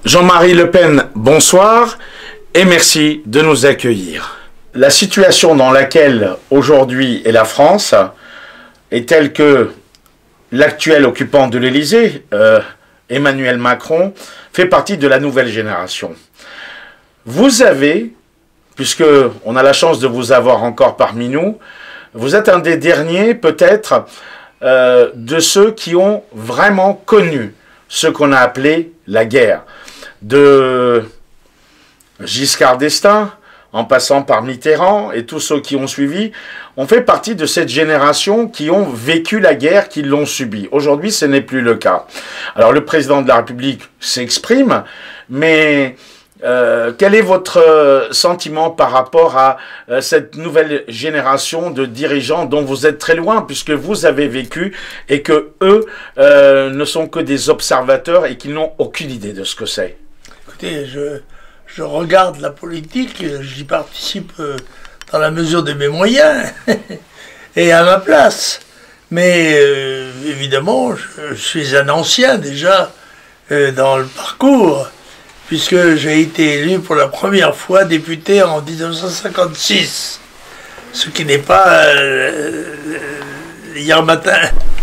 Jean-Marie Le Pen, bonsoir et merci de nous accueillir. La situation dans laquelle aujourd'hui est la France est telle que l'actuel occupant de l'Élysée, Emmanuel Macron, fait partie de la nouvelle génération. Vous avez, puisque on a la chance de vous avoir encore parmi nous, vous êtes un des derniers peut-être de ceux qui ont vraiment connu ce qu'on a appelé la guerre. De Giscard d'Estaing, en passant par Mitterrand et tous ceux qui ont suivi, on fait partie de cette génération qui ont vécu la guerre, qui l'ont subie. Aujourd'hui, ce n'est plus le cas. Alors, le président de la République s'exprime, mais quel est votre sentiment par rapport à cette nouvelle génération de dirigeants dont vous êtes très loin, puisque vous avez vécu et que eux ne sont que des observateurs et qu'ils n'ont aucune idée de ce que c'est? Écoutez, je regarde la politique, j'y participe dans la mesure de mes moyens et à ma place. Mais évidemment, je suis un ancien déjà dans le parcours, puisque j'ai été élu pour la première fois député en 1956, ce qui n'est pas hier matin.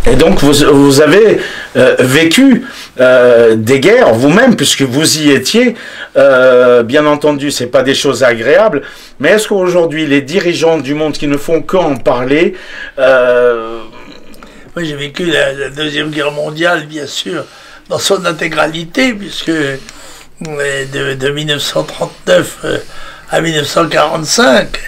Et donc vous avez vécu des guerres vous-même, puisque vous y étiez. Bien entendu, c'est pas des choses agréables, mais est-ce qu'aujourd'hui les dirigeants du monde qui ne font qu'en parler... Moi j'ai vécu la Deuxième Guerre mondiale, bien sûr, dans son intégralité, puisque de 1939 à 1945,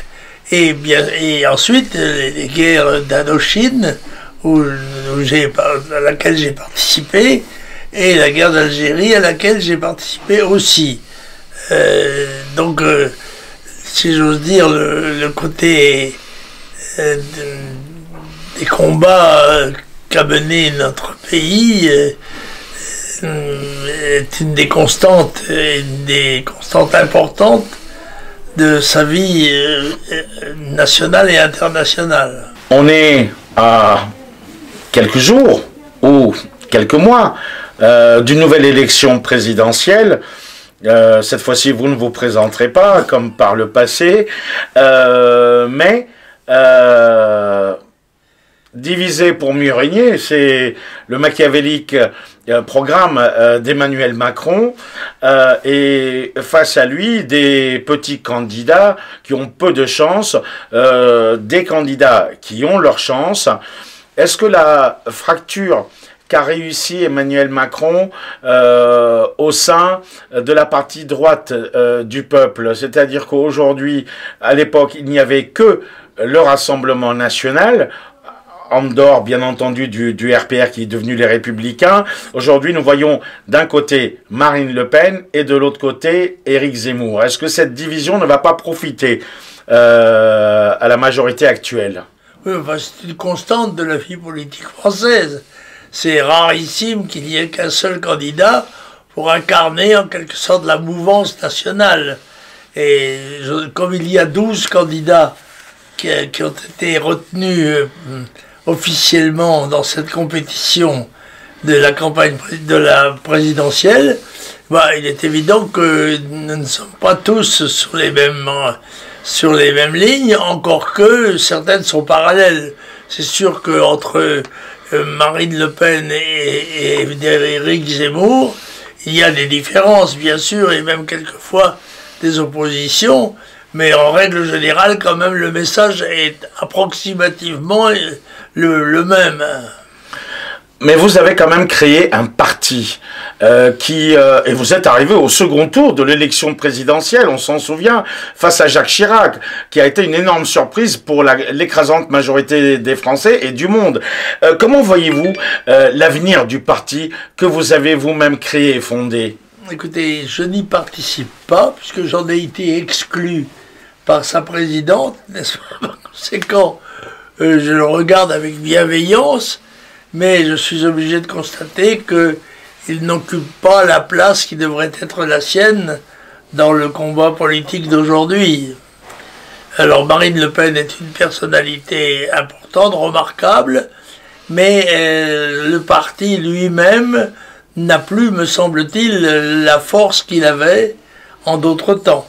et ensuite les guerres d'Indochine, à laquelle j'ai participé, et la guerre d'Algérie à laquelle j'ai participé aussi. Donc, si j'ose dire, le côté des combats qu'a mené notre pays est une des constantes importantes de sa vie nationale et internationale. On est à quelques jours ou quelques mois d'une nouvelle élection présidentielle. Cette fois-ci, vous ne vous présenterez pas comme par le passé, mais diviser pour mieux régner, c'est le machiavélique programme d'Emmanuel Macron, et face à lui, des petits candidats qui ont peu de chance, des candidats qui ont leur chance. Est-ce que la fracture qu'a réussi Emmanuel Macron au sein de la partie droite du peuple, c'est-à-dire qu'aujourd'hui, à l'époque, il n'y avait que le Rassemblement national, en dehors, bien entendu, du RPR qui est devenu les Républicains. Aujourd'hui, nous voyons d'un côté Marine Le Pen et de l'autre côté Éric Zemmour. Est-ce que cette division ne va pas profiter à la majorité actuelle? Oui, enfin, c'est une constante de la vie politique française. C'est rarissime qu'il n'y ait qu'un seul candidat pour incarner en quelque sorte la mouvance nationale. Et comme il y a 12 candidats qui ont été retenus officiellement dans cette compétition de la campagne de la présidentielle, il est évident que nous ne sommes pas tous sur les mêmes lignes, encore que certaines sont parallèles. C'est sûr qu'entre Marine Le Pen et Éric Zemmour, il y a des différences, bien sûr, et même quelquefois des oppositions, mais en règle générale, quand même, le message est approximativement le même. Mais vous avez quand même créé un parti et vous êtes arrivé au second tour de l'élection présidentielle, on s'en souvient, face à Jacques Chirac, qui a été une énorme surprise pour l'écrasante majorité des Français et du monde. Comment voyez-vous l'avenir du parti que vous avez vous-même créé et fondé? Écoutez, je n'y participe pas, puisque j'en ai été exclu par sa présidente, n'est-ce pas? Par conséquent, je le regarde avec bienveillance, mais je suis obligé de constater qu'il n'occupe pas la place qui devrait être la sienne dans le combat politique d'aujourd'hui. Alors Marine Le Pen est une personnalité importante, remarquable, mais le parti lui-même n'a plus, me semble-t-il, la force qu'il avait en d'autres temps.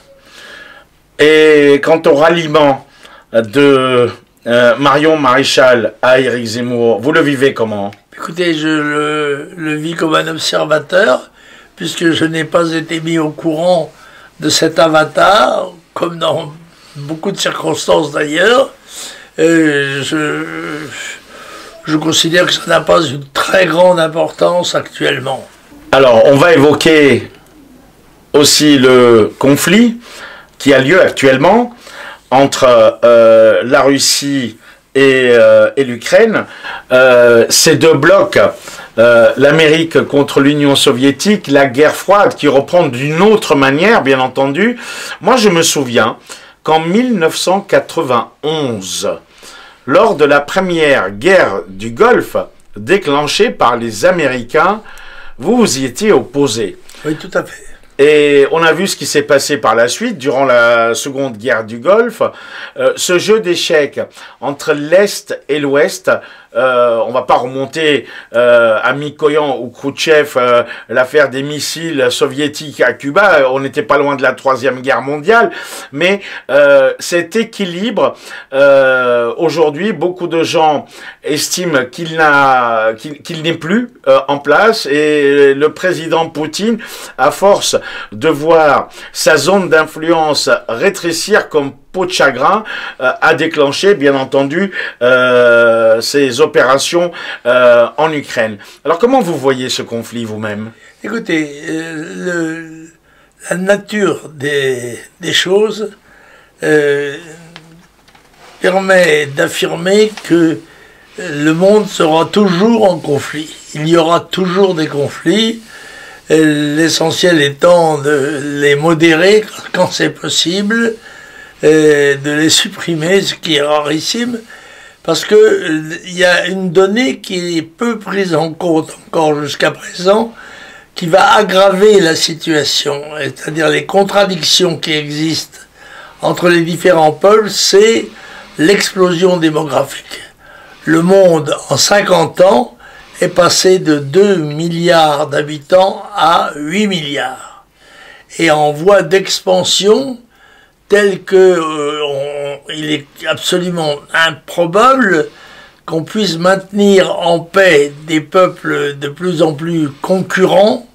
Et quant au ralliement de Marion Maréchal à Éric Zemmour, vous le vivez comment? Écoutez, je le vis comme un observateur, puisque je n'ai pas été mis au courant de cet avatar, comme dans beaucoup de circonstances d'ailleurs. Je considère que ça n'a pas une très grande importance actuellement. Alors, on va évoquer aussi le conflit qui a lieu actuellement entre la Russie et l'Ukraine. Ces deux blocs, l'Amérique contre l'Union soviétique, la guerre froide qui reprend d'une autre manière, bien entendu. Moi, je me souviens qu'en 1991, lors de la première guerre du Golfe, déclenchée par les Américains, vous y étiez opposé. Oui, tout à fait. Et on a vu ce qui s'est passé par la suite, durant la seconde guerre du Golfe. Ce jeu d'échecs entre l'Est et l'Ouest, on va pas remonter à Mikoyan ou Khrouchtchev, l'affaire des missiles soviétiques à Cuba, on n'était pas loin de la Troisième Guerre mondiale, mais cet équilibre, aujourd'hui, beaucoup de gens estiment qu'il n'est plus en place, et le président Poutine, à force de voir sa zone d'influence rétrécir comme peau de chagrin, a déclenché, bien entendu, ces opérations en Ukraine. Alors, comment vous voyez ce conflit vous-même? Écoutez, la nature des choses permet d'affirmer que le monde sera toujours en conflit. Il y aura toujours des conflits, l'essentiel étant de les modérer quand c'est possible, de les supprimer, ce qui est rarissime, parce que il y a une donnée qui est peu prise en compte encore jusqu'à présent, qui va aggraver la situation, c'est-à-dire les contradictions qui existent entre les différents peuples, c'est l'explosion démographique. Le monde, en 50 ans, est passé de 2 milliards d'habitants à 8 milliards. Et en voie d'expansion, tel que il est absolument improbable qu'on puisse maintenir en paix des peuples de plus en plus concurrents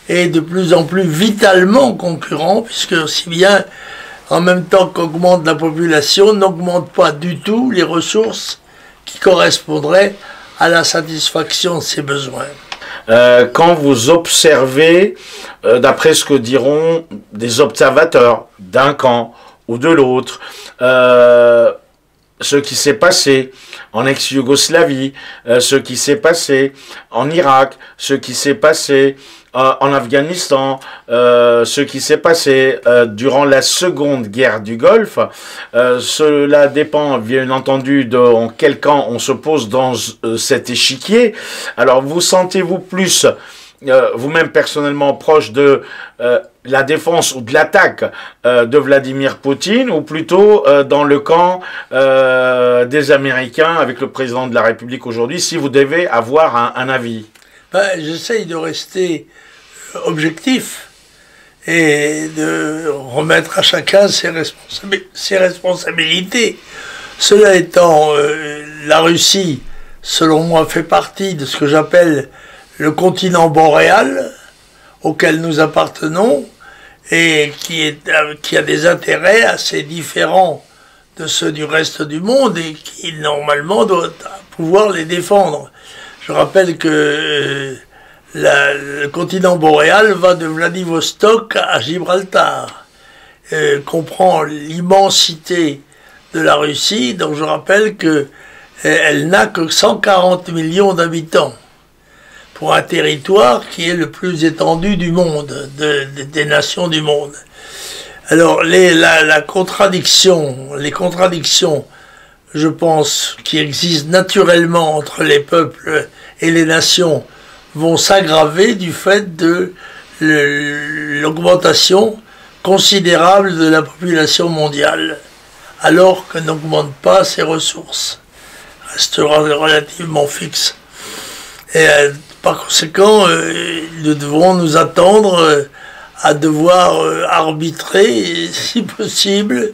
et de plus en plus vitalement concurrents, puisque aussi bien en même temps qu'augmente la population, n'augmente pas du tout les ressources qui correspondraient à la satisfaction de ses besoins. Quand vous observez, d'après ce que diront des observateurs d'un camp ou de l'autre, ce qui s'est passé en ex-Yougoslavie, ce qui s'est passé en Irak, ce qui s'est passé en Afghanistan, ce qui s'est passé durant la seconde guerre du Golfe, cela dépend bien entendu de en quel camp on se pose dans cet échiquier. Alors vous sentez-vous plus vous-même personnellement proche de la défense ou de l'attaque de Vladimir Poutine, ou plutôt dans le camp des Américains avec le président de la République aujourd'hui, si vous devez avoir un avis? J'essaye de rester objectif et de remettre à chacun ses responsabilités. Cela étant, la Russie, selon moi, fait partie de ce que j'appelle le continent boréal, auquel nous appartenons, et qui a des intérêts assez différents de ceux du reste du monde, et qui, normalement, doit pouvoir les défendre. Je rappelle que le continent boréal va de Vladivostok à Gibraltar, comprend l'immensité de la Russie, donc je rappelle que elle n'a que 140 millions d'habitants, pour un territoire qui est le plus étendu du monde, des nations du monde. Alors les contradictions, je pense, qui existent naturellement entre les peuples et les nations, vont s'aggraver du fait de l'augmentation considérable de la population mondiale, alors que n'augmentent pas ses ressources, restera relativement fixe. Et par conséquent, nous devrons nous attendre à devoir arbitrer, si possible,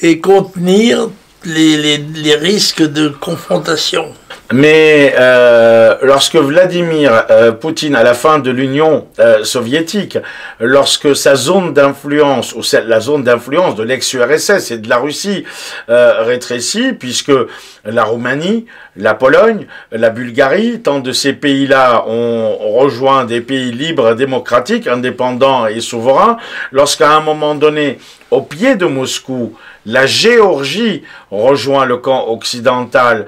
et contenir les risques de confrontation. Mais lorsque Vladimir Poutine, à la fin de l'Union soviétique, lorsque sa zone d'influence, ou la zone d'influence de l'ex-URSS et de la Russie rétrécit, puisque la Roumanie, la Pologne, la Bulgarie, tant de ces pays-là ont rejoint des pays libres, démocratiques, indépendants et souverains, lorsqu'à un moment donné, au pied de Moscou, la Géorgie rejoint le camp occidental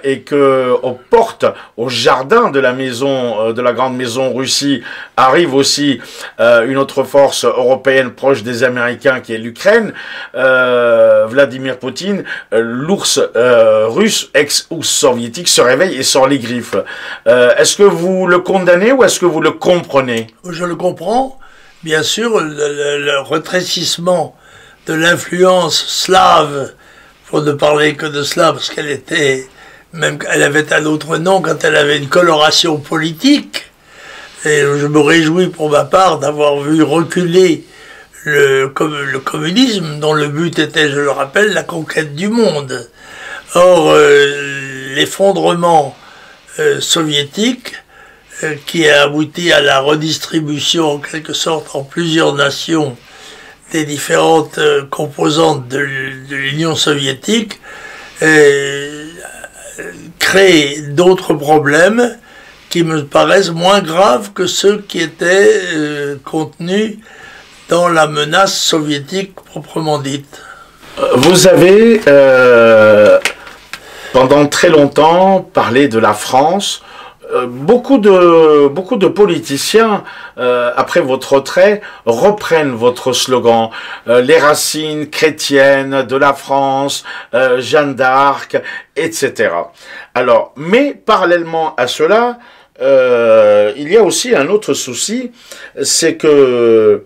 et que aux portes, au jardin de la maison, de la grande maison Russie, arrive aussi une autre force européenne proche des Américains qui est l'Ukraine. Vladimir Poutine, l'ours russe, ex-ours soviétique, se réveille et sort les griffes. Est-ce que vous le condamnez ou est-ce que vous le comprenez? Je le comprends. Bien sûr, le rétrécissement de l'influence slave, pour ne parler que de slave, parce qu'elle était, même elle avait un autre nom quand elle avait une coloration politique, et je me réjouis pour ma part d'avoir vu reculer le communisme, dont le but était, je le rappelle, la conquête du monde. Or, l'effondrement soviétique, qui a abouti à la redistribution, en quelque sorte, en plusieurs nations, des différentes composantes de l'Union soviétique, crée d'autres problèmes qui me paraissent moins graves que ceux qui étaient contenus dans la menace soviétique proprement dite. Vous avez, pendant très longtemps, parlé de la France. Beaucoup de politiciens, après votre retrait, reprennent votre slogan, les racines chrétiennes de la France, Jeanne d'Arc, etc. Alors, mais parallèlement à cela, il y a aussi un autre souci, c'est que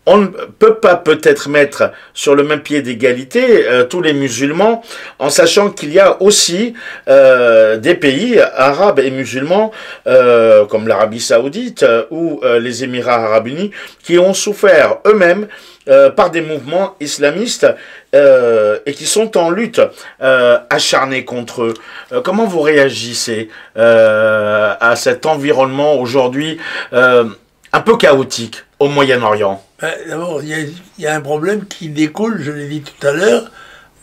on ne peut pas peut-être mettre sur le même pied d'égalité tous les musulmans, en sachant qu'il y a aussi des pays arabes et musulmans, comme l'Arabie Saoudite ou les Émirats Arabes Unis, qui ont souffert eux-mêmes par des mouvements islamistes et qui sont en lutte acharnée contre eux. Comment vous réagissez à cet environnement aujourd'hui un peu chaotique au Moyen-Orient? D'abord, il y a un problème qui découle, je l'ai dit tout à l'heure,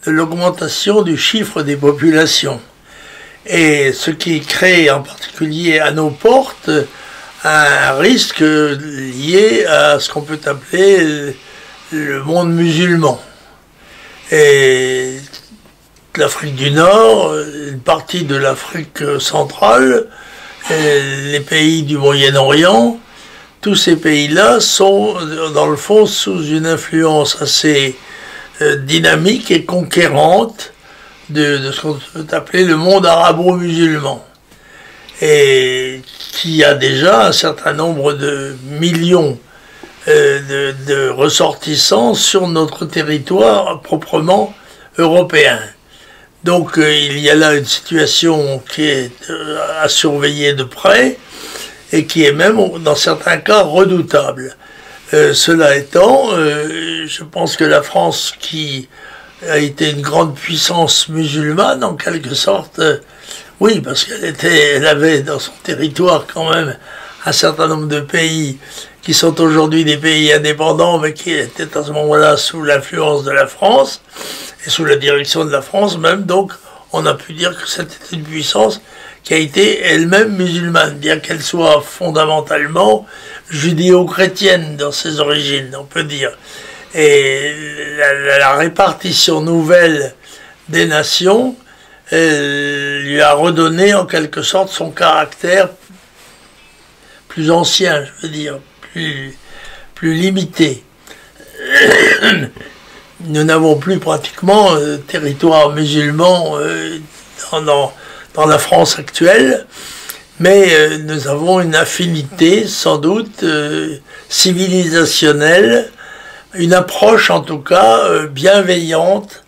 de l'augmentation du chiffre des populations. Et ce qui crée en particulier à nos portes un risque lié à ce qu'on peut appeler le monde musulman. Et l'Afrique du Nord, une partie de l'Afrique centrale, les pays du Moyen-Orient, tous ces pays-là sont, dans le fond, sous une influence assez dynamique et conquérante de ce qu'on peut appeler le monde arabo-musulman. Et qui a déjà un certain nombre de millions de ressortissants sur notre territoire proprement européen. Donc il y a là une situation qui est à surveiller de près, et qui est même, dans certains cas, redoutable. Cela étant, je pense que la France, qui a été une grande puissance musulmane, en quelque sorte, oui, parce elle avait dans son territoire quand même un certain nombre de pays qui sont aujourd'hui des pays indépendants, mais qui étaient à ce moment-là sous l'influence de la France, et sous la direction de la France même, donc on a pu dire que c'était une puissance qui a été elle-même musulmane, bien qu'elle soit fondamentalement judéo-chrétienne dans ses origines, on peut dire. Et la répartition nouvelle des nations lui a redonné en quelque sorte son caractère plus ancien, je veux dire, plus limité. Nous n'avons plus pratiquement territoire musulman dans la France actuelle, mais nous avons une affinité sans doute civilisationnelle, une approche en tout cas bienveillante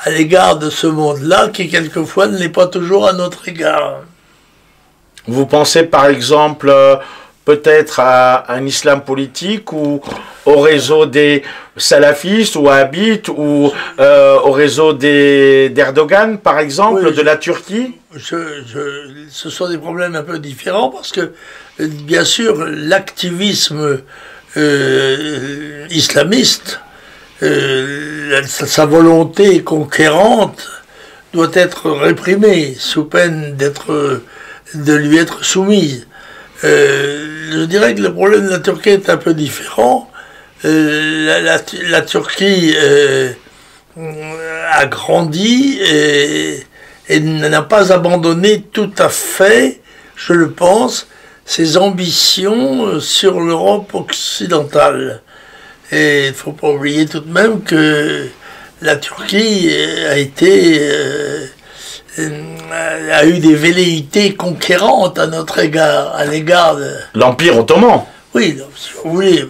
à l'égard de ce monde-là, qui quelquefois ne l'est pas toujours à notre égard. Vous pensez par exemple peut-être à un islam politique ou au réseau des salafistes ou wahhabites ou au réseau d'Erdogan par exemple, Oui, de la Turquie? ce sont des problèmes un peu différents parce que, bien sûr, l'activisme islamiste, sa volonté conquérante doit être réprimée sous peine de lui être soumise. Je dirais que le problème de la Turquie est un peu différent. La Turquie a grandi et n'a pas abandonné tout à fait, je le pense, ses ambitions sur l'Europe occidentale. Et il ne faut pas oublier tout de même que la Turquie a eu des velléités conquérantes à notre égard, à l'égard de... L'Empire ottoman. Oui, si vous voulez,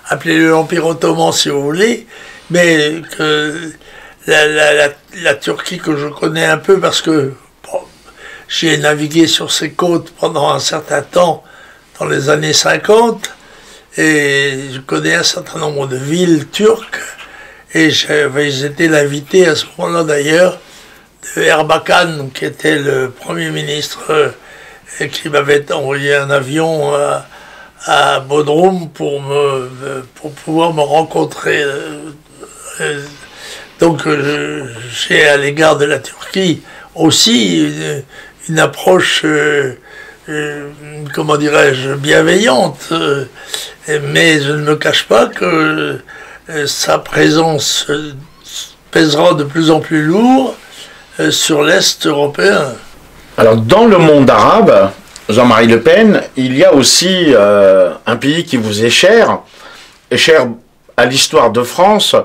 appelez-le l'Empire ottoman si vous voulez, mais que la Turquie que je connais un peu parce que bon, j'ai navigué sur ses côtes pendant un certain temps dans les années 50 et je connais un certain nombre de villes turques et j'avais été l'invité à ce moment-là d'ailleurs de Erbakan qui était le Premier ministre et qui m'avait envoyé un avion à Bodrum pour pouvoir me rencontrer. Donc j'ai à l'égard de la Turquie aussi une approche, comment dirais-je, bienveillante. Mais je ne me cache pas que sa présence pèsera de plus en plus lourd sur l'Est européen. Alors dans le monde arabe, Jean-Marie Le Pen, il y a aussi un pays qui vous est cher à l'histoire de France,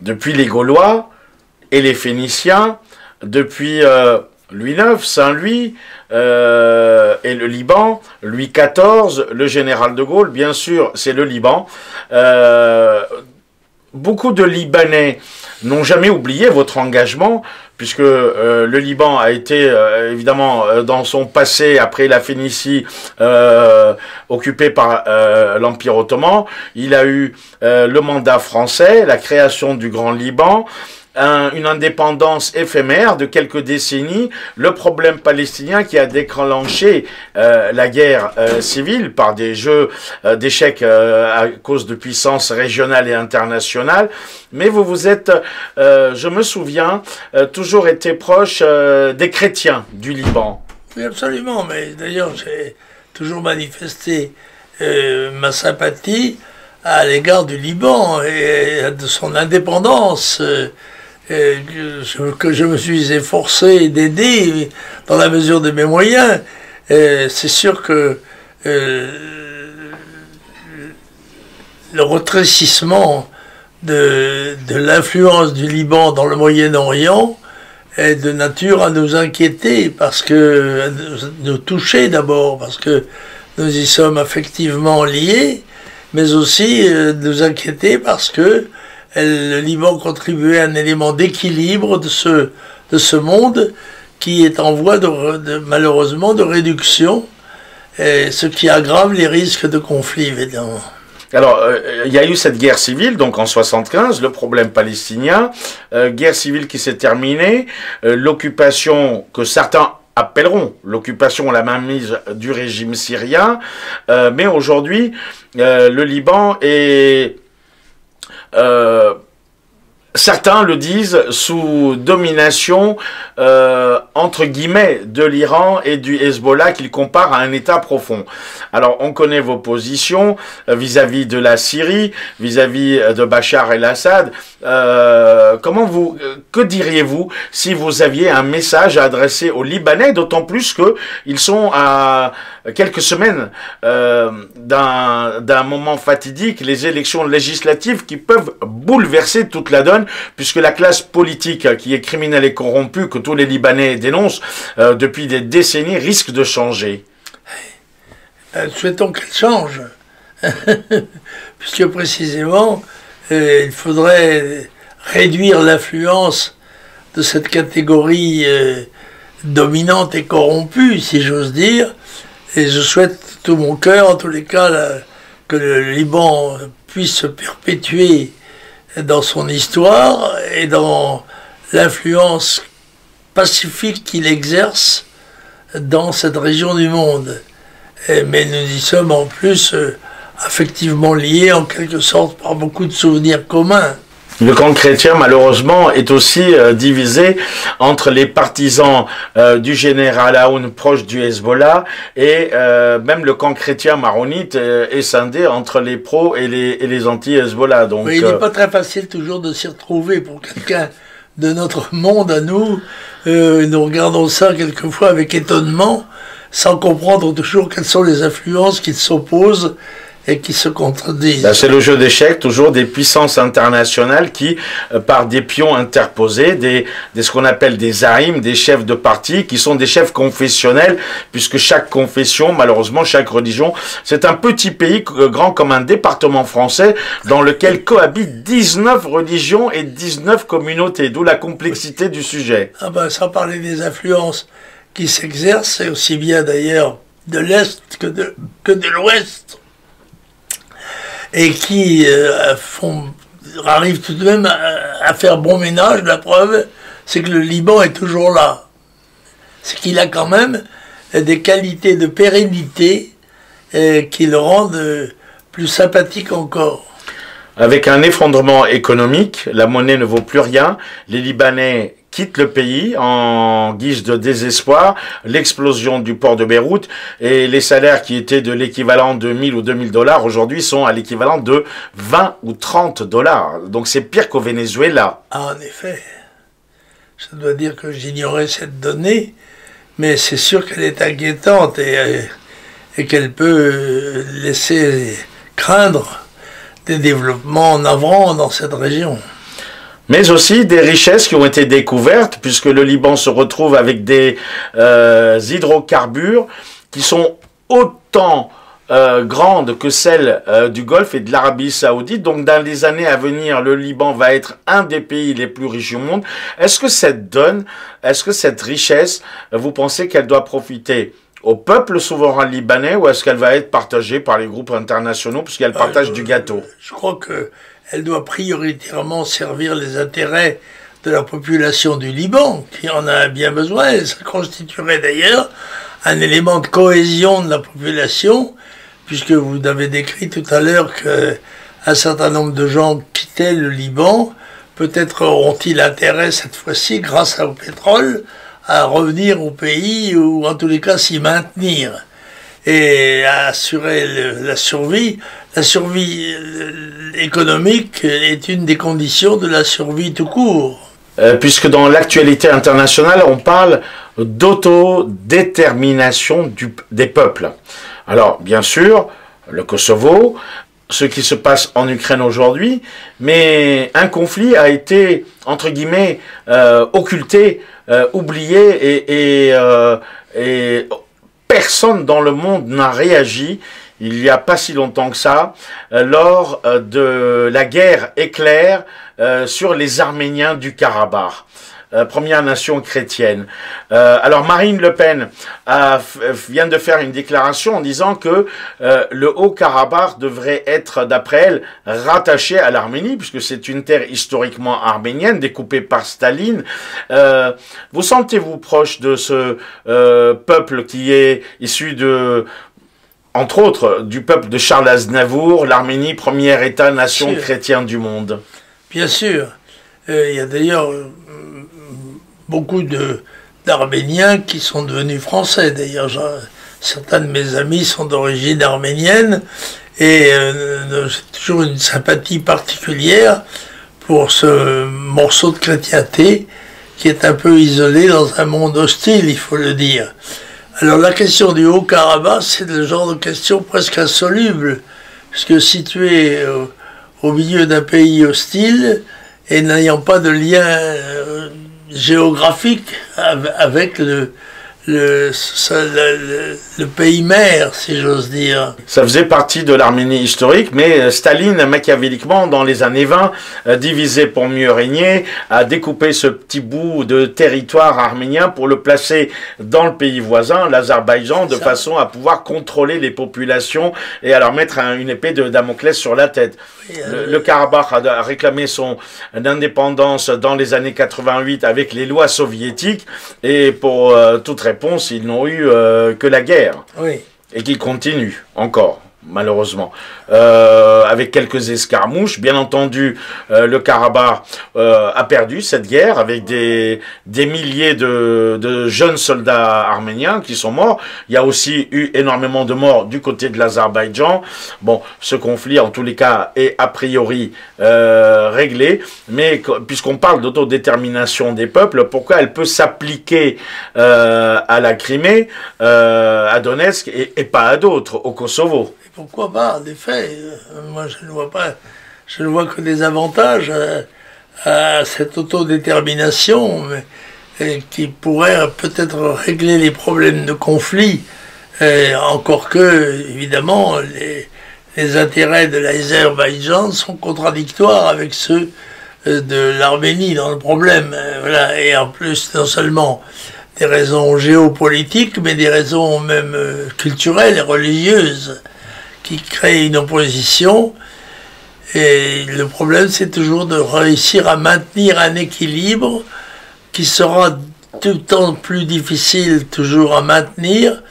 depuis les Gaulois et les Phéniciens, depuis Louis IX, Saint-Louis et le Liban, Louis XIV, le général de Gaulle, bien sûr, c'est le Liban. Beaucoup de Libanais n'ont jamais oublié votre engagement, puisque le Liban a été évidemment dans son passé, après la Phénicie, occupé par l'Empire ottoman. Il a eu le mandat français, la création du Grand Liban, une indépendance éphémère de quelques décennies, le problème palestinien qui a déclenché la guerre civile par des jeux d'échecs à cause de puissances régionales et internationales. Mais vous vous êtes, je me souviens, toujours été proche des chrétiens du Liban. Oui, absolument, mais d'ailleurs j'ai toujours manifesté ma sympathie à l'égard du Liban et de son indépendance. Que je me suis efforcé d'aider dans la mesure de mes moyens. C'est sûr que le retrécissement de l'influence du Liban dans le Moyen-Orient est de nature à nous inquiéter, parce que nous toucher d'abord, parce que nous y sommes affectivement liés, mais aussi nous inquiéter parce que le Liban contribuait à un élément d'équilibre de ce monde qui est en voie malheureusement de réduction, ce qui aggrave les risques de conflit, évidemment. Alors, il y a eu cette guerre civile, donc en 75, le problème palestinien, guerre civile qui s'est terminée, l'occupation que certains appelleront l'occupation, la mainmise du régime syrien, mais aujourd'hui, le Liban est... certains le disent sous domination entre guillemets de l'Iran et du Hezbollah, qu'ils comparent à un État profond. Alors on connaît vos positions vis-à-vis de la Syrie, vis-à-vis de Bachar el-Assad. Que diriez-vous si vous aviez un message à adresser aux Libanais, d'autant plus que ils sont à quelques semaines d'un moment fatidique, les élections législatives qui peuvent bouleverser toute la donne, puisque la classe politique qui est criminelle et corrompue, que tous les Libanais dénoncent depuis des décennies, risque de changer. Souhaitons qu'elle change, puisque précisément il faudrait réduire l'influence de cette catégorie dominante et corrompue, si j'ose dire. Et je souhaite de tout mon cœur, en tous les cas, que le Liban puisse se perpétuer dans son histoire et dans l'influence pacifique qu'il exerce dans cette région du monde. Mais nous y sommes en plus affectivement liés en quelque sorte par beaucoup de souvenirs communs. Le camp chrétien, malheureusement, est aussi divisé entre les partisans du général Aoun proche du Hezbollah et même le camp chrétien maronite est scindé entre les pros et les anti-Hezbollah. Donc, oui, il n'est pas très facile toujours de s'y retrouver pour quelqu'un de notre monde à nous. Nous regardons ça quelquefois avec étonnement, sans comprendre toujours quelles sont les influences qui s'opposent et qui se contredisent. Ben, c'est le jeu d'échecs, toujours des puissances internationales qui, par des pions interposés, ce qu'on appelle des zaïms, des chefs de parti, qui sont des chefs confessionnels, puisque chaque confession, malheureusement, chaque religion, c'est un petit pays grand comme un département français, dans lequel cohabitent 19 religions et 19 communautés, d'où la complexité du sujet. Ah ben, sans parler des influences qui s'exercent, et aussi bien d'ailleurs de l'Est que de l'Ouest, et qui arrivent tout de même à faire bon ménage. La preuve, c'est que le Liban est toujours là. C'est qu'il a quand même des qualités de pérennité qui le rendent plus sympathique encore. Avec un effondrement économique, la monnaie ne vaut plus rien, les Libanais quittent le pays en guise de désespoir, l'explosion du port de Beyrouth et les salaires qui étaient de l'équivalent de 1000 ou 2000 dollars aujourd'hui sont à l'équivalent de 20 ou 30 dollars. Donc c'est pire qu'au Venezuela. Ah, en effet. Je dois dire que j'ignorais cette donnée, mais c'est sûr qu'elle est inquiétante et qu'elle peut laisser craindre des développements navrants dans cette région. Mais aussi des richesses qui ont été découvertes, puisque le Liban se retrouve avec des hydrocarbures qui sont autant grandes que celles du Golfe et de l'Arabie Saoudite. Donc dans les années à venir, le Liban va être un des pays les plus riches du monde. Est-ce que cette richesse, vous pensez qu'elle doit profiter au peuple souverain libanais ou est-ce qu'elle va être partagée par les groupes internationaux puisqu'elle partage du gâteau? Je crois qu'elle doit prioritairement servir les intérêts de la population du Liban, qui en a bien besoin, et ça constituerait d'ailleurs un élément de cohésion de la population, puisque vous avez décrit tout à l'heure qu'un certain nombre de gens quittaient le Liban, peut-être auront-ils intérêt cette fois-ci, grâce au pétrole, à revenir au pays, ou en tous les cas s'y maintenir, et à assurer la survie. La survie économique est une des conditions de la survie tout court. Puisque dans l'actualité internationale, on parle d'autodétermination des peuples. Alors, bien sûr, le Kosovo, ce qui se passe en Ukraine aujourd'hui, mais un conflit a été, entre guillemets, occulté, oublié, et personne dans le monde n'a réagi. Il n'y a pas si longtemps que ça, lors de la guerre éclair sur les Arméniens du Karabakh, première nation chrétienne. Alors Marine Le Pen vient de faire une déclaration en disant que le Haut-Karabakh devrait être, d'après elle, rattaché à l'Arménie, puisque c'est une terre historiquement arménienne, découpée par Staline. Vous sentez-vous proche de ce peuple qui est issu de... entre autres, du peuple de Charles Aznavour, l'Arménie, premier État-nation chrétien du monde? Bien sûr. Il y a d'ailleurs beaucoup d'Arméniens qui sont devenus français. D'ailleurs, certains de mes amis sont d'origine arménienne et j'ai toujours une sympathie particulière pour ce morceau de chrétienté qui est un peu isolé dans un monde hostile, il faut le dire. Alors la question du Haut-Karabakh, c'est le genre de question presque insoluble, puisque situé au milieu d'un pays hostile et n'ayant pas de lien géographique avec le pays mère, si j'ose dire. Ça faisait partie de l'Arménie historique, mais Staline, machiavéliquement, dans les années 20, divisé pour mieux régner, a découpé ce petit bout de territoire arménien pour le placer dans le pays voisin, l'Azerbaïdjan, de façon à pouvoir contrôler les populations et à leur mettre une épée de Damoclès sur la tête. Oui, le Karabakh a réclamé son indépendance dans les années 88 avec les lois soviétiques, et pour toute réponse, ils n'ont eu que la guerre. Oui. Et qui continuent encore, malheureusement, avec quelques escarmouches. Bien entendu, le Karabakh a perdu cette guerre avec des milliers de jeunes soldats arméniens qui sont morts. Il y a aussi eu énormément de morts du côté de l'Azerbaïdjan. Bon, ce conflit, en tous les cas, est a priori réglé. Mais puisqu'on parle d'autodétermination des peuples, pourquoi elle peut s'appliquer à la Crimée, à Donetsk, et pas à d'autres, au Kosovo? Pourquoi pas, en effet. Moi, je ne vois pas, je ne vois que des avantages à cette autodétermination, qui pourrait peut-être régler les problèmes de conflit, encore que, évidemment, les intérêts de l'Azerbaïdjan sont contradictoires avec ceux de l'Arménie dans le problème. Voilà. Et en plus, non seulement des raisons géopolitiques, mais des raisons même culturelles et religieuses, qui crée une opposition, et le problème c'est toujours de réussir à maintenir un équilibre qui sera tout le temps plus difficile toujours à maintenir,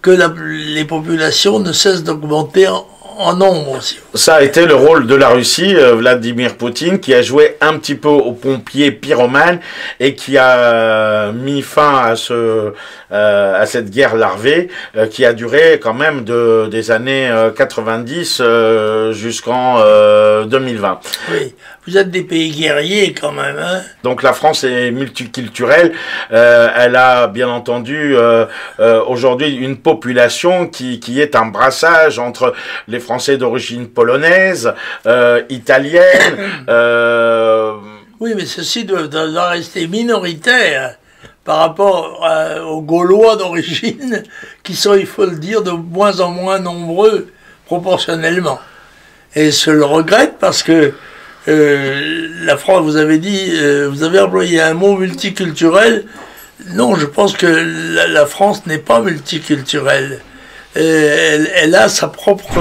que les populations ne cessent d'augmenter en nombre aussi. Ça a été le rôle de la Russie, Vladimir Poutine, qui a joué un petit peu au pompier pyromane et qui a mis fin à cette guerre larvée qui a duré quand même des années 90 jusqu'en 2020. Oui, vous êtes des pays guerriers quand même, hein? Donc la France est multiculturelle, elle a bien entendu aujourd'hui une population qui est un brassage entre les Français d'origine polonaise, italienne. Oui, mais ceci doit rester minoritaire par rapport aux Gaulois d'origine, qui sont, il faut le dire, de moins en moins nombreux proportionnellement. Et je le regrette parce que la France, vous avez dit, vous avez employé un mot multiculturel. Non, je pense que la France n'est pas multiculturelle. Elle a sa propre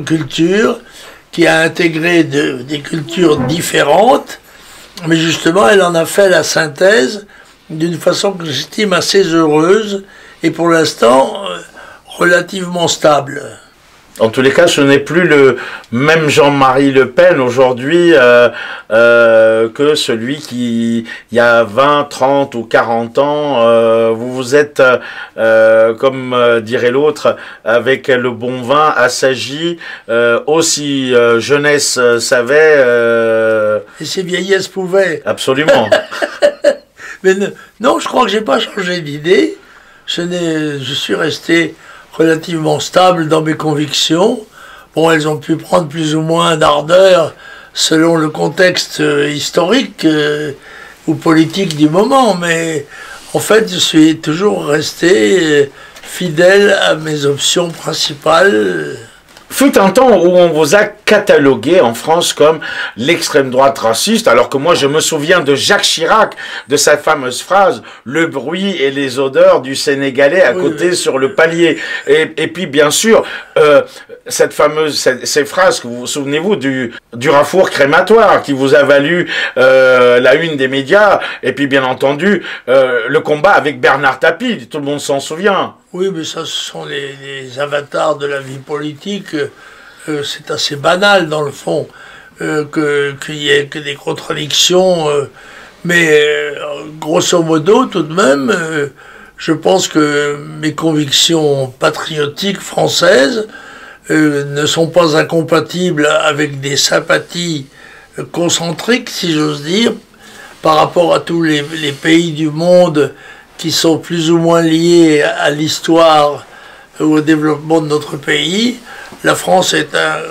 culture, qui a intégré des cultures différentes, mais justement elle en a fait la synthèse d'une façon que j'estime assez heureuse et pour l'instant relativement stable. En tous les cas, ce n'est plus le même Jean-Marie Le Pen aujourd'hui que celui qui, il y a 20, 30 ou 40 ans, vous êtes, comme dirait l'autre, avec le bon vin assagi, aussi jeunesse savait... Et ses vieillesses pouvaient. Absolument. Mais non, je crois que j'ai pas changé d'idée. Je suis resté relativement stable dans mes convictions. Bon, elles ont pu prendre plus ou moins d'ardeur selon le contexte historique ou politique du moment, mais en fait, je suis toujours resté fidèle à mes options principales. Fut un temps où on vous a catalogué en France comme l'extrême droite raciste, alors que moi je me souviens de Jacques Chirac, de sa fameuse phrase « Le bruit et les odeurs du Sénégalais à côté sur le palier ». Et puis bien sûr, ces phrases, que vous souvenez-vous du rafour crématoire qui vous a valu la une des médias, et puis bien entendu le combat avec Bernard Tapie, tout le monde s'en souvient. Oui, mais ça, ce sont les avatars de la vie politique. C'est assez banal, dans le fond, qu'il y ait que des contradictions. Mais grosso modo, tout de même, je pense que mes convictions patriotiques françaises ne sont pas incompatibles avec des sympathies concentriques, si j'ose dire, par rapport à tous les pays du monde qui sont plus ou moins liés à l'histoire ou au développement de notre pays. La France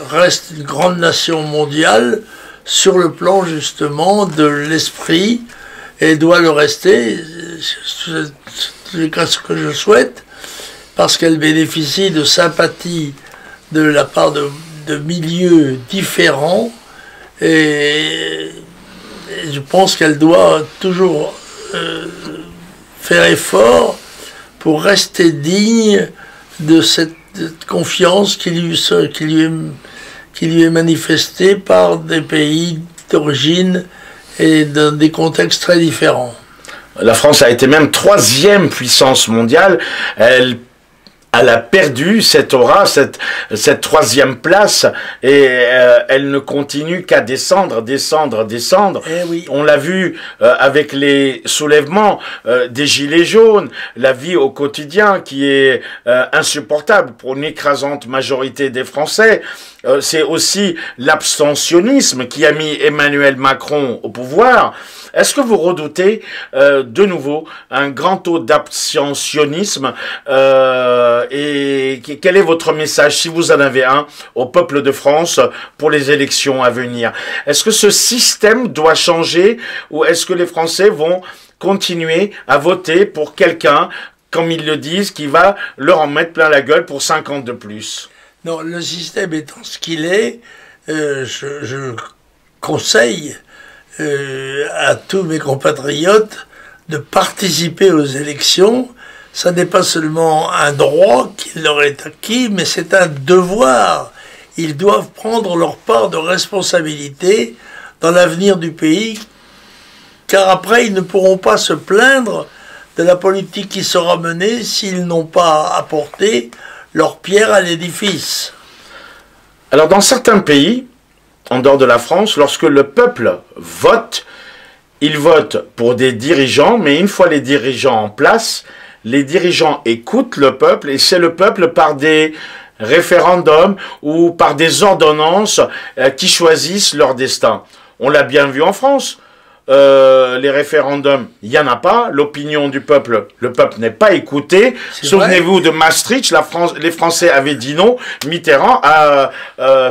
reste une grande nation mondiale sur le plan justement de l'esprit et doit le rester. c'est ce que je souhaite, parce qu'elle bénéficie de sympathie de la part de milieux différents, et je pense qu'elle doit toujours faire effort pour rester digne de cette confiance qui lui est manifestée par des pays d'origine et dans des contextes très différents. La France a été même 3e puissance mondiale. Elle a perdu cette aura, cette 3e place, et elle ne continue qu'à descendre. Eh oui. On l'a vu avec les soulèvements des Gilets jaunes, la vie au quotidien qui est insupportable pour une écrasante majorité des Français. C'est aussi l'abstentionnisme qui a mis Emmanuel Macron au pouvoir. Est-ce que vous redoutez de nouveau un grand taux d'abstentionnisme et quel est votre message, si vous en avez un, au peuple de France pour les élections à venir? Est-ce que ce système doit changer ou est-ce que les Français vont continuer à voter pour quelqu'un, comme ils le disent, qui va leur en mettre plein la gueule pour 5 ans de plus? Non, le système étant ce qu'il est, je conseille à tous mes compatriotes de participer aux élections. Ça n'est pas seulement un droit qui leur est acquis, mais c'est un devoir. Ils doivent prendre leur part de responsabilité dans l'avenir du pays, car après ils ne pourront pas se plaindre de la politique qui sera menée s'ils n'ont pas apporté leur pierre à l'édifice. Alors dans certains pays, en dehors de la France, lorsque le peuple vote, il vote pour des dirigeants, mais une fois les dirigeants en place, les dirigeants écoutent le peuple, et c'est le peuple par des référendums ou par des ordonnances qui choisissent leur destin. On l'a bien vu en France. Les référendums, il n'y en a pas. L'opinion du peuple, le peuple n'est pas écouté. Souvenez-vous de Maastricht, les Français avaient dit non. Mitterrand a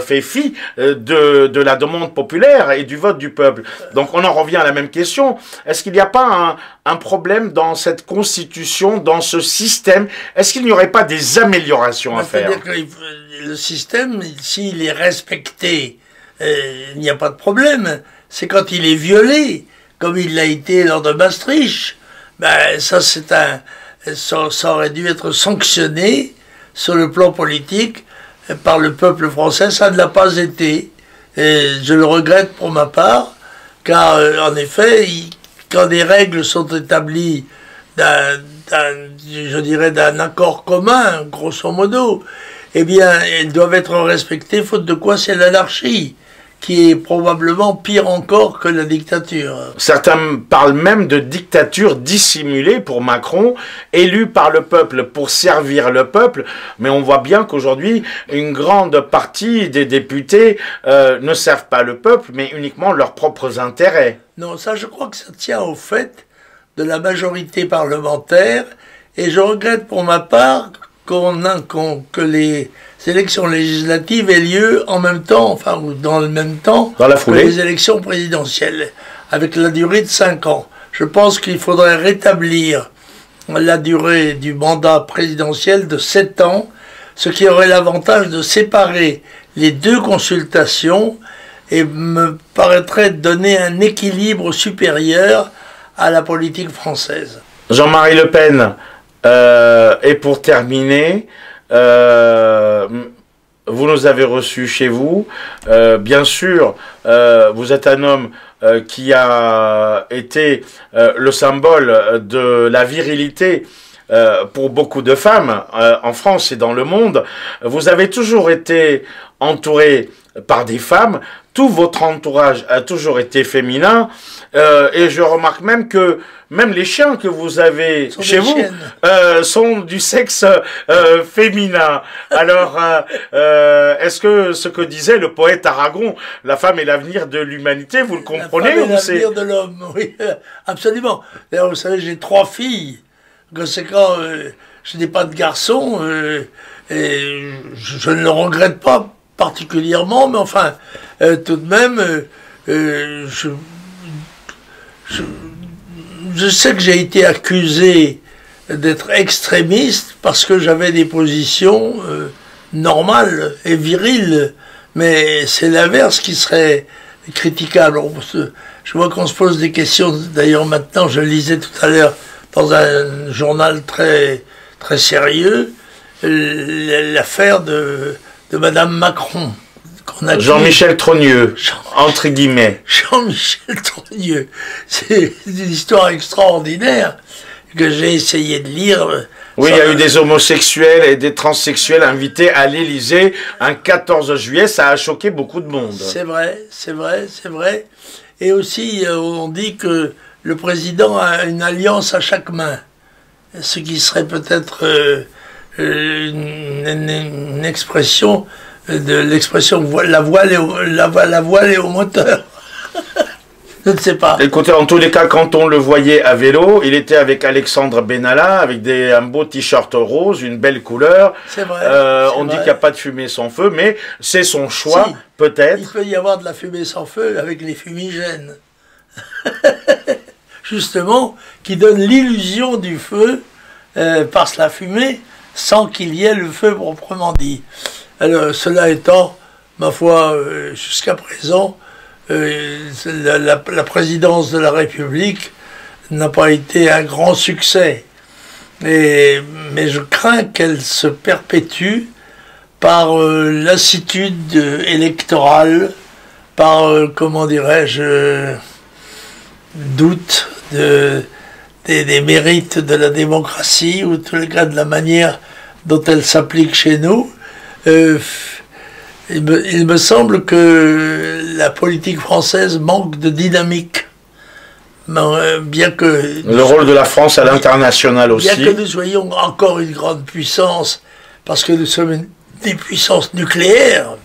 fait fi de la demande populaire et du vote du peuple. Donc on en revient à la même question. Est-ce qu'il n'y a pas un problème dans cette constitution, dans ce système? Est-ce qu'il n'y aurait pas des améliorations à faire? C'est-à-dire que le système, s'il est respecté, il n'y a pas de problème. C'est quand il est violé, comme il l'a été lors de Maastricht, ben ça ça aurait dû être sanctionné sur le plan politique par le peuple français. Ça ne l'a pas été, et je le regrette pour ma part, car en effet, quand des règles sont établies je dirais d'un accord commun, grosso modo, eh bien, elles doivent être respectées, faute de quoi c'est l'anarchie, qui est probablement pire encore que la dictature. Certains parlent même de dictature dissimulée pour Macron, élu par le peuple pour servir le peuple, mais on voit bien qu'aujourd'hui, une grande partie des députés ne servent pas le peuple, mais uniquement leurs propres intérêts. Non, ça je crois que ça tient au fait de la majorité parlementaire, et je regrette pour ma part que les élections législatives aient lieu en même temps, enfin, ou dans le même temps, dans la foulée, que les élections présidentielles, avec la durée de 5 ans. Je pense qu'il faudrait rétablir la durée du mandat présidentiel de 7 ans, ce qui aurait l'avantage de séparer les deux consultations et me paraîtrait donner un équilibre supérieur à la politique française. Jean-Marie Le Pen, et pour terminer, vous nous avez reçus chez vous. Bien sûr, vous êtes un homme qui a été le symbole de la virilité pour beaucoup de femmes en France et dans le monde. Vous avez toujours été entouré par des femmes. Tout votre entourage a toujours été féminin. Et je remarque même que même les chiens que vous avez chez vous sont du sexe féminin. Alors, est-ce que ce que disait le poète Aragon, la femme est l'avenir de l'humanité, vous le comprenez? La femme est l'avenir de l'homme, oui, absolument. D'ailleurs, vous savez, j'ai 3 filles. Conséquent, je n'ai pas de garçon, et je ne le regrette pas particulièrement, mais enfin, je sais que j'ai été accusé d'être extrémiste parce que j'avais des positions normales et viriles, mais c'est l'inverse qui serait critiquable. Je vois qu'on se pose des questions, d'ailleurs maintenant je lisais tout à l'heure dans un journal très, très sérieux, l'affaire de Madame Macron. Jean-Michel Trogneux, entre guillemets. Jean-Michel Trogneux, c'est une histoire extraordinaire que j'ai essayé de lire. Oui, il y a eu des homosexuels et des transsexuels invités à l'Élysée un 14 juillet, ça a choqué beaucoup de monde. C'est vrai, c'est vrai, c'est vrai. Et aussi, on dit que le président a une alliance à chaque main, ce qui serait peut-être une expression de l'expression la voile est au moteur. Je ne sais pas. Écoutez, en tous les cas, quand on le voyait à vélo, il était avec Alexandre Benalla, avec un beau t-shirt rose, une belle couleur. C'est vrai. On dit qu'il n'y a pas de fumée sans feu, mais c'est son choix, si, peut-être. Il peut y avoir de la fumée sans feu avec les fumigènes. Justement, qui donne l'illusion du feu par la fumée, sans qu'il y ait le feu proprement dit. Alors, cela étant, ma foi, jusqu'à présent, la présidence de la République n'a pas été un grand succès. Mais je crains qu'elle se perpétue par lassitude électorale, par, comment dirais-je, doute des mérites de la démocratie, ou en tous les cas de la manière dont elle s'applique chez nous. Il me semble que la politique française manque de dynamique. Bien que... Le rôle de la France à l'international aussi. Bien que nous soyons encore une grande puissance, parce que nous sommes des puissances nucléaires,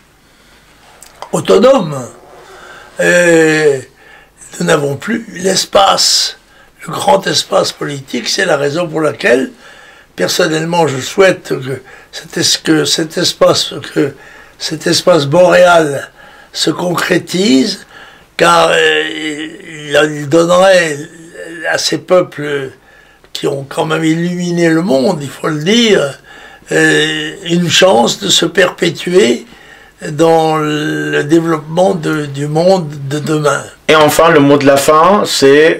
autonomes, nous n'avons plus l'espace, le grand espace politique. C'est la raison pour laquelle, personnellement, je souhaite que cet espace boréal se concrétise, car il donnerait à ces peuples qui ont quand même illuminé le monde, il faut le dire, une chance de se perpétuer dans le développement du monde de demain. Et enfin, le mot de la fin, c'est,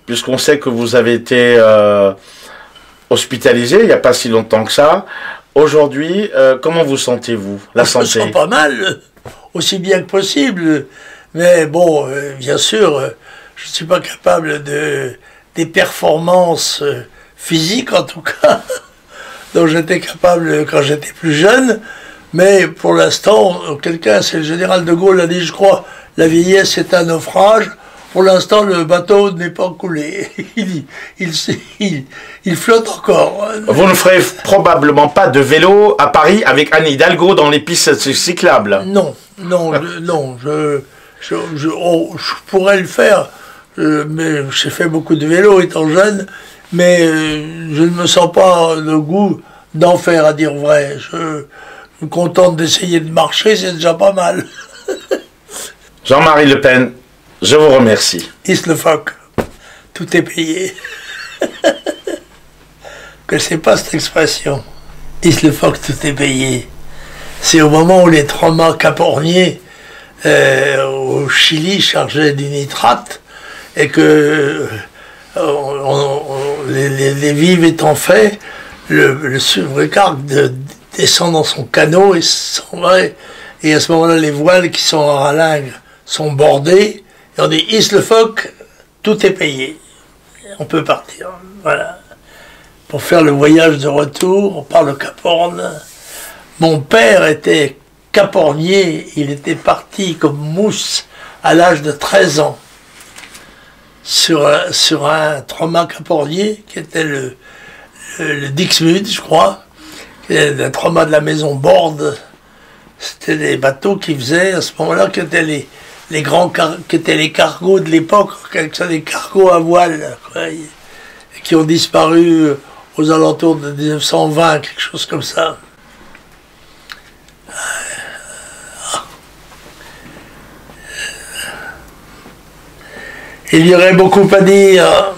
puisqu'on sait que vous avez été hospitalisé il n'y a pas si longtemps que ça, aujourd'hui, comment vous sentez-vous, la santé? Je me sens pas mal, aussi bien que possible, mais bon, bien sûr, je ne suis pas capable des performances physiques, en tout cas, dont j'étais capable quand j'étais plus jeune, mais pour l'instant, c'est le général de Gaulle a dit, je crois, la vieillesse est un naufrage. Pour l'instant, le bateau n'est pas coulé. Il flotte encore. Vous ne ferez probablement pas de vélo à Paris avec Anne Hidalgo dans les pistes cyclables. Non, non, non. Je pourrais le faire, mais j'ai fait beaucoup de vélo étant jeune, mais je ne me sens pas le goût d'en faire, à dire vrai. Je me contente d'essayer de marcher, c'est déjà pas mal. Jean-Marie Le Pen, je vous remercie. Is le phoque, tout est payé. Que c'est pas cette expression. Is le phoque, tout est payé. C'est au moment où les 3 mâts caporniers au Chili chargeaient du nitrate et que les vives étant faits, le supercargue descend dans son canot et s'en va. Et à ce moment-là, les voiles qui sont en ralingue sont bordées. Et on dit, hisse le phoque, tout est payé. On peut partir. Voilà. Pour faire le voyage de retour par le Cap Horn. Mon père était capornier. Il était parti comme mousse à l'âge de 13 ans. Sur un 3-mâts capornier qui était le Dixmude, je crois. Qui était le 3-mâts de la maison Borde. C'était des bateaux qui faisaient, à ce moment-là, qui étaient les cargos de l'époque, des cargos à voile, quoi, qui ont disparu aux alentours de 1920, quelque chose comme ça. Il y aurait beaucoup à dire.